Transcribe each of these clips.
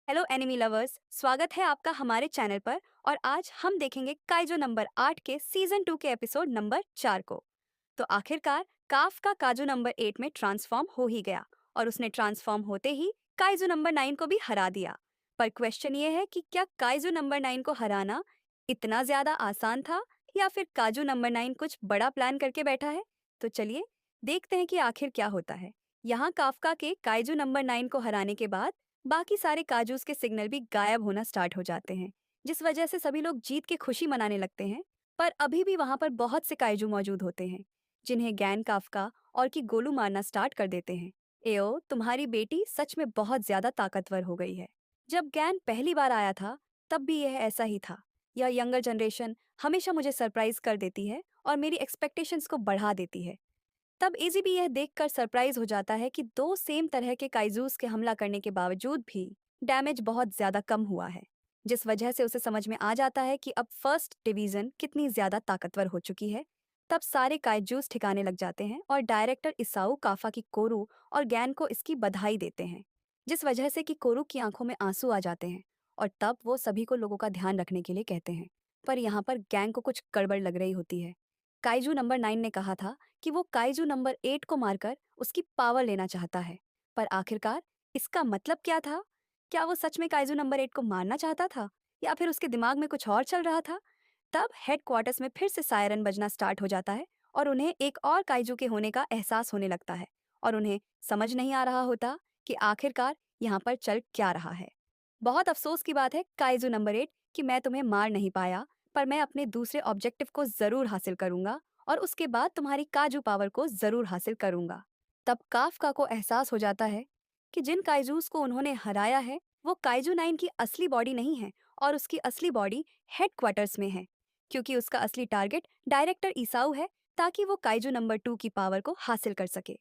Hello enemy lovers, स्वागत है आपका हमारे चैनल पर। और आज हम देखेंगे काइजो नंबर 8 के सीजन 2 के एपिसोड नंबर 4 को। तो आखिरकार काफ का काजू नंबर 8 में ट्रांसफॉर्म हो ही गया और उसने ट्रांसफॉर्म होते ही काइजो नंबर 9 को भी हरा दिया। पर क्वेश्चन ये है कि क्या काइजो नंबर 9 को हराना इतना ज्यादा आसान था या फिर काजू नंबर 9 कुछ बड़ा प्लान करके बैठा है। तो चलिए देखते हैं कि आखिर क्या होता है। यहाँ काफका के काइजू नंबर 9 को हराने के बाद बाकी सारे काजूस के सिग्नल भी गायब होना स्टार्ट हो जाते हैं, जिस वजह से सभी लोग जीत की खुशी मनाने लगते हैं। पर अभी भी वहां पर बहुत से काइजू मौजूद होते हैं, जिन्हें गैन काफका और की गोलू मारना स्टार्ट कर देते हैं। एओ, तुम्हारी बेटी सच में बहुत ज्यादा ताकतवर हो गई है। जब गैन पहली बार आया था तब भी यह ऐसा ही था। यह यंगर जनरेशन हमेशा मुझे सरप्राइज कर देती है और मेरी एक्सपेक्टेशंस को बढ़ा देती है। तब एजी भी यह देखकर सरप्राइज हो जाता है कि दो सेम तरह के काइजूस के हमला करने के बावजूद भी डैमेज बहुत ज्यादा कम हुआ है, जिस वजह से उसे समझ में आ जाता है कि अब फर्स्ट डिवीजन कितनी ज्यादा ताकतवर हो चुकी है। तब सारे काइजूस ठिकाने लग जाते हैं और डायरेक्टर इसाऊ काफा की कोरू और गैन को इसकी बधाई देते हैं, जिस वजह से कि कोरू की आंखों में आंसू आ जाते हैं। और तब वो सभी को लोगों का ध्यान रखने के लिए कहते हैं। पर यहाँ पर गैंग को कुछ गड़बड़ लग रही होती है। काइजू नंबर 9 ने कहा था कि वो काइजू नंबर 8 को मारकर उसकी पावर लेना चाहता है। पर आखिरकार इसका मतलब क्या था? क्या वो सच में काइजू नंबर 8 को मारना चाहता था या फिर उसके दिमाग में कुछ और चल रहा था? तब हेडक्वार्टर्स में फिर से सायरन बजना स्टार्ट हो जाता है और उन्हें एक और काइजू के होने का एहसास होने लगता है। और उन्हें समझ नहीं आ रहा होता कि आखिरकार यहाँ पर चल क्या रहा है। बहुत अफसोस की बात है काइजू नंबर 8 कि मैं तुम्हें मार नहीं पाया, पर मैं अपने दूसरे ऑब्जेक्टिव को जरूर हासिल करूंगा और उसके बाद तुम्हारी काजू पावर को जरूर हासिल करूंगा। तब काफका को एहसास हो जाता है कि जिन काइजूस को उन्होंने हराया है वो काइजू 9 की असली बॉडी नहीं है और उसकी असली बॉडी हेडक्वार्टर्स में है, क्योंकि उसका असली टारगेट डायरेक्टर ईसाऊ है, ताकि वो काइजू नंबर 2 की पावर को हासिल कर सके।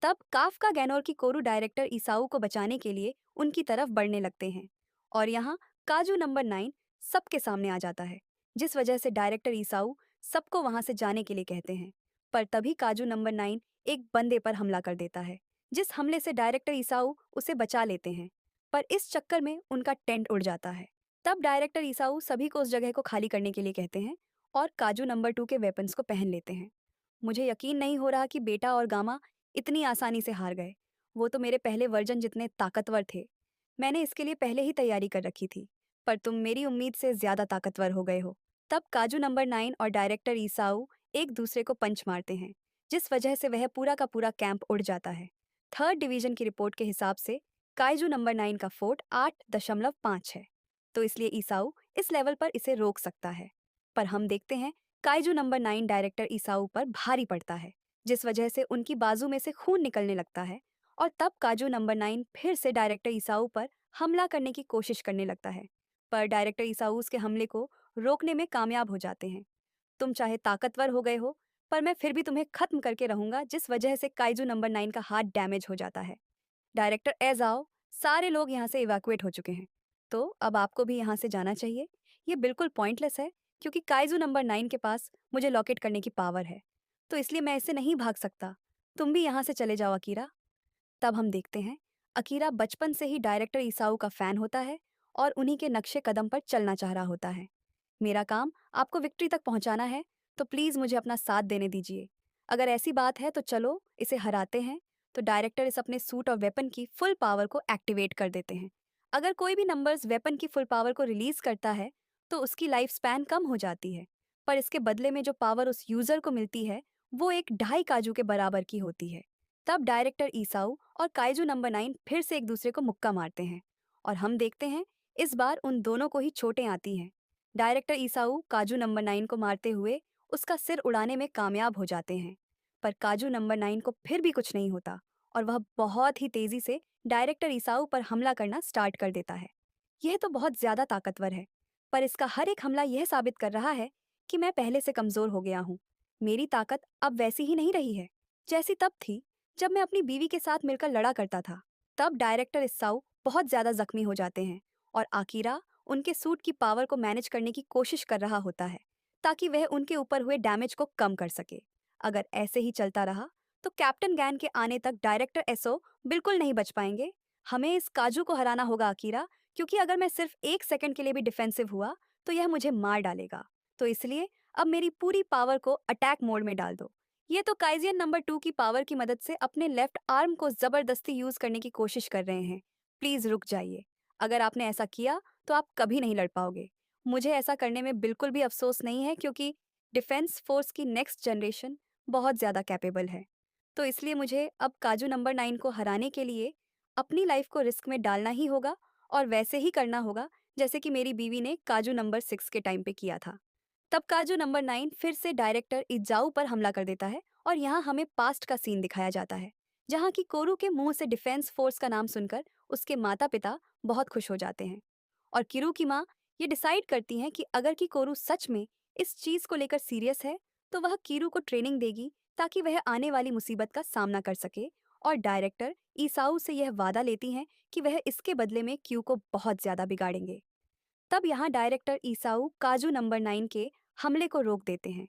तब काफका गैनोर की कोरू डायरेक्टर ईसाऊ को बचाने के लिए उनकी तरफ बढ़ने लगते हैं। और यहाँ काजू नंबर 9 सबके सामने आ जाता है, जिस वजह से डायरेक्टर ईसाऊ सबको वहां से जाने के लिए कहते हैं। पर तभी काजू नंबर 9 एक बंदे पर हमला कर देता है, जिस हमले से डायरेक्टर ईसाऊ उसे बचा लेते हैं। पर इस चक्कर में उनका टेंट उड़ जाता है। तब डायरेक्टर ईसाऊ सभी को उस जगह को खाली करने के लिए कहते हैं और काजू नंबर 2 के वेपन्स को पहन लेते हैं। मुझे यकीन नहीं हो रहा कि बेटा और गामा इतनी आसानी से हार गए। वो तो मेरे पहले वर्जन जितने ताकतवर थे। मैंने इसके लिए पहले ही तैयारी कर रखी थी, पर तुम मेरी उम्मीद से ज्यादा ताकतवर हो गए हो। तब काजू नंबर 9 और डायरेक्टर ईसाऊ एक दूसरे को पंच मारते हैं, जिस वजह से वह पूरा का पूरा कैंप उड़ जाता है। थर्ड डिवीजन की रिपोर्ट के हिसाब से काइजू नंबर 9 का फोर्ट 8.5 है, तो इसलिए ईसाऊ इस लेवल पर इसे रोक सकता है। पर हम देखते हैं काइजू नंबर 9 डायरेक्टर ईसाऊ पर भारी पड़ता है, जिस वजह से उनकी बाजू में से खून निकलने लगता है। और तब काजू नंबर 9 फिर से डायरेक्टर ईसाऊ पर हमला करने की कोशिश करने लगता है। पर डायरेक्टर ईसाऊ उसके हमले को रोकने में कामयाब हो जाते हैं। तुम चाहे ताकतवर हो गए हो, पर मैं फिर भी तुम्हें खत्म करके रहूंगा, जिस वजह से काइजू नंबर 9 का हाथ डैमेज हो जाता है। डायरेक्टर एजाओ, सारे लोग यहाँ से इवैक्यूएट हो चुके हैं, तो अब आपको भी यहाँ से जाना चाहिए। ये बिल्कुल पॉइंटलेस है, क्योंकि काइजू नंबर 9 के पास मुझे लॉकेट करने की पावर है, तो इसलिए मैं इससे नहीं भाग सकता। तुम भी यहाँ से चले जाओ अकीरा। तब हम देखते हैं अकीरा बचपन से ही डायरेक्टर ईसाऊ का फैन होता है और उन्हीं के नक्शे कदम पर चलना चाह रहा होता है। मेरा काम आपको विक्ट्री तक पहुंचाना है, तो प्लीज मुझे अपना साथ देने दीजिए। अगर ऐसी बात है तो चलो इसे हराते हैं। तो डायरेक्टर इस अपने सूट और वेपन की फुल पावर को एक्टिवेट कर देते हैं। अगर कोई भी नंबर्स वेपन की फुल पावर को रिलीज करता है तो उसकी लाइफ स्पैन कम हो जाती है, पर इसके बदले में जो पावर उस यूजर को मिलती है वो एक 2.5 काजू के बराबर की होती है। तब डायरेक्टर ईसाऊ और काइजू नंबर 9 फिर से एक दूसरे को मुक्का मारते हैं और हम देखते हैं इस बार उन दोनों को ही चोटें आती हैं। डायरेक्टर ईसाऊ काजू नंबर 9 को मारते हुए उसका सिर उड़ाने में कामयाब हो जाते हैं, पर काजू नंबर 9 को फिर भी कुछ नहीं होता और वह बहुत ही तेजी से डायरेक्टर ईसाऊ पर हमला करना स्टार्ट कर देता है। यह तो बहुत ज्यादा ताकतवर है, पर इसका हर एक हमला यह साबित कर रहा है कि मैं पहले से कमजोर हो गया हूँ। मेरी ताकत अब वैसी ही नहीं रही है जैसी तब थी जब मैं अपनी बीवी के साथ मिलकर लड़ा करता था। तब डायरेक्टर इस्साऊ बहुत ज्यादा जख्मी हो जाते हैं और आकिरा उनके सूट की पावर को मैनेज करने की कोशिश कर रहा होता है, ताकि वह उनके ऊपर हुए डैमेज को कम कर सके। अगर ऐसे ही चलता रहा तो कैप्टन गैन के आने तक डायरेक्टर एसओ बिल्कुल नहीं बच पाएंगे। हमें इस काजू को हराना होगा अकीरा, क्योंकि अगर मैं सिर्फ 1 सेकंड के लिए भी डिफेंसिव हुआ तो यह मुझे मार डालेगा। तो इसलिए अब मेरी पूरी पावर को अटैक मोड में डाल दो। ये तो काइजियन नंबर 2 की पावर की मदद से अपने लेफ्ट आर्म को जबरदस्ती यूज करने की कोशिश कर रहे हैं। प्लीज रुक जाइए। अगर आपने ऐसा किया तो आप कभी नहीं लड़ पाओगे। मुझे ऐसा करने में बिल्कुल भी अफसोस नहीं है, क्योंकि डिफेंस फोर्स की नेक्स्ट जनरेशन बहुत ज़्यादा कैपेबल है। तो इसलिए मुझे अब काजू नंबर 9 को हराने के लिए अपनी लाइफ को रिस्क में डालना ही होगा, और वैसे ही करना होगा जैसे कि मेरी बीवी ने काजू नंबर 6 के टाइम पे किया था। तब काजू नंबर 9 फिर से डायरेक्टर इजाऊ पर हमला कर देता है, और यहाँ हमें पास्ट का सीन दिखाया जाता है, जहाँ की कोरू के मुंह से डिफेंस फोर्स का नाम सुनकर उसके माता पिता बहुत खुश हो जाते हैं। और किरू की माँ ये डिसाइड करती हैं कि अगर कि कोरू सच में इस चीज को लेकर सीरियस है तो वह कीरू को ट्रेनिंग देगी, ताकि वह आने वाली मुसीबत का सामना कर सके। और डायरेक्टर ईसाऊ से यह वादा लेती हैं कि वह इसके बदले में क्यू को बहुत ज्यादा बिगाड़ेंगे। तब यहाँ डायरेक्टर ईसाऊ काजू नंबर 9 के हमले को रोक देते हैं।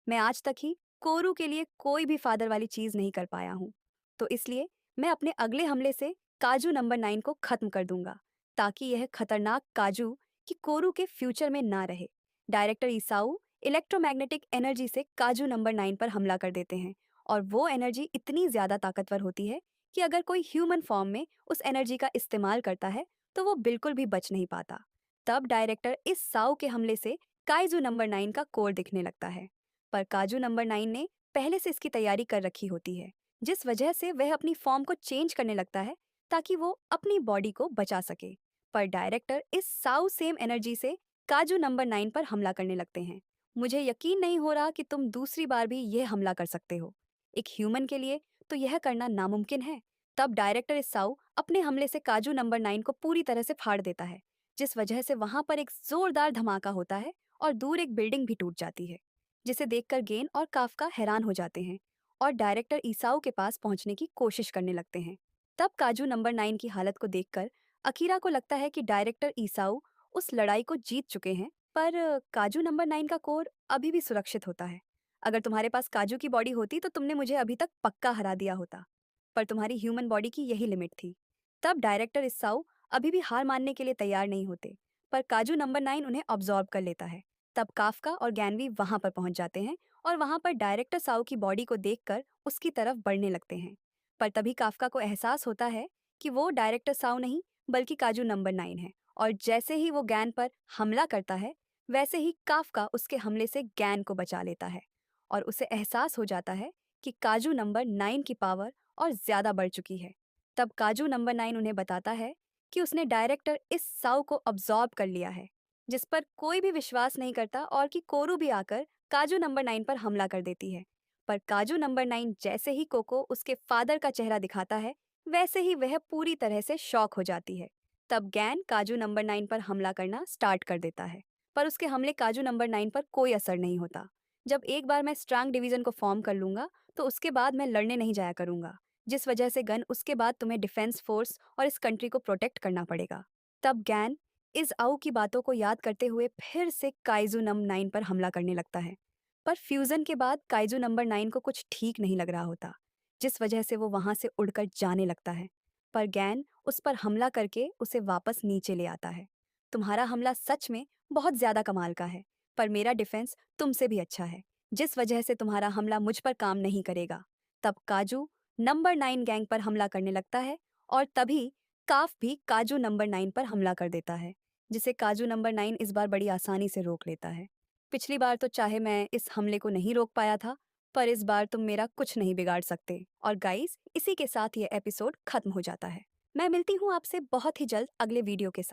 मैं आज तक ही कोरू के लिए कोई भी फादर वाली चीज नहीं कर पाया हूँ, तो इसलिए मैं अपने अगले हमले से काजू नंबर 9 को खत्म कर दूंगा, ताकि यह खतरनाक काजू कि कोरू के फ्यूचर में ना रहे। डायरेक्टर ईसाऊ इलेक्ट्रोमैग्नेटिक एनर्जी से काजू नंबर 9 पर हमला कर देते हैं, और वो एनर्जी इतनी ज्यादा ताकतवर होती है कि अगर कोई ह्यूमन फॉर्म में उस एनर्जी का इस्तेमाल करता है तो वो बिल्कुल भी बच नहीं पाता। तब डायरेक्टर इस साउ के हमले से काइजू नंबर 9 का कोर दिखने लगता है, पर काजू नंबर 9 ने पहले से इसकी तैयारी कर रखी होती है, जिस वजह से वह अपनी फॉर्म को चेंज करने लगता है ताकि वो अपनी बॉडी को बचा सके। पर डायरेक्टर इस साउ सेम एनर्जी से काजू नंबर 9 पर हमला करने लगते हैं। मुझे यकीन नहीं हो रहा कि तुम दूसरी बार भी यह हमला कर सकते हो। एक ह्यूमन के लिए तो यह करना नामुमकिन है। तब डायरेक्टर इस साउ अपने हमले से काजू नंबर 9 को पूरी तरह से फाड़ देता है, जिस वजह से वहां पर एक जोरदार धमाका होता है और दूर एक बिल्डिंग भी टूट जाती है, जिसे देखकर गेन और काफका हैरान हो जाते हैं और डायरेक्टर ईसाऊ के पास पहुंचने की कोशिश करने लगते हैं। तब काजू नंबर 9 की हालत को देखकर अकीरा को लगता है कि डायरेक्टर ईसाऊ उस लड़ाई को जीत चुके हैं, पर काजू नंबर 9 का कोर अभी भी सुरक्षित होता है। अगर तुम्हारे पास काजू की बॉडी होती तो तुमने मुझे अभी तक पक्का हरा दिया होता, पर तुम्हारी ह्यूमन बॉडी की यही लिमिट थी। तब डायरेक्टर ईसाऊ अभी भी हार मानने के लिए तैयार नहीं होते, पर काजू नंबर 9 उन्हें ऑब्जॉर्व कर लेता है। तब काफका और गैनवी वहां पर पहुंच जाते हैं और वहां पर डायरेक्टर साउ की बॉडी को देखकर उसकी तरफ बढ़ने लगते हैं। पर तभी काफका को एहसास होता है कि वो डायरेक्टर साउ नहीं बल्कि काजू नंबर 9 है, और जैसे ही वो गैन पर हमला करता है वैसे ही काफका उसके हमले से गैन को बचा लेता है, और उसे एहसास हो जाता है कि काजू नंबर 9 की पावर और ज्यादा बढ़ चुकी है। तब काजू नंबर 9 उन्हें बताता है कि उसने डायरेक्टर इस साउ को अब्जॉर्ब कर लिया है, जिस पर कोई भी विश्वास नहीं करता, और कि कोरू भी आकर काजू नंबर 9 पर हमला कर देती है। पर काजू नंबर 9 जैसे ही कोको उसके फादर का चेहरा दिखाता है वैसे ही वह पूरी तरह से शॉक हो जाती है। तब गैन काजू नंबर 9 पर हमला करना स्टार्ट कर देता है, पर उसके हमले काजू नंबर 9 पर कोई असर नहीं होता। जब एक बार मैं स्ट्रांग डिवीजन को फॉर्म कर लूंगा तो उसके बाद मैं लड़ने नहीं जाया करूंगा, जिस वजह से गन उसके बाद तुम्हें डिफेंस फोर्स और इस कंट्री को प्रोटेक्ट करना पड़ेगा। तब गैन इस आउ की बातों को याद करते हुए फिर से काइजू नंबर 9 पर हमला करने लगता है, पर फ्यूजन के बाद काइजू नंबर 9 को कुछ ठीक नहीं लग रहा होता, जिस वजह से वो वहां से उड़कर जाने लगता है। पर गैन उस पर हमला करके उसे वापस नीचे ले आता है। तुम्हारा हमला सच में बहुत ज्यादा कमाल का है, पर मेरा डिफेंस तुमसे भी अच्छा है, जिस वजह से तुम्हारा हमला मुझ पर काम नहीं करेगा। तब काजू नंबर 9 गैंग पर हमला करने लगता है, और तभी काफ भी काजू नंबर 9 पर हमला कर देता है, जिसे काजू नंबर 9 इस बार बड़ी आसानी से रोक लेता है। पिछली बार तो चाहे मैं इस हमले को नहीं रोक पाया था, पर इस बार तुम मेरा कुछ नहीं बिगाड़ सकते। और गाइस, इसी के साथ ये एपिसोड खत्म हो जाता है। मैं मिलती हूँ आपसे बहुत ही जल्द अगले वीडियो के साथ।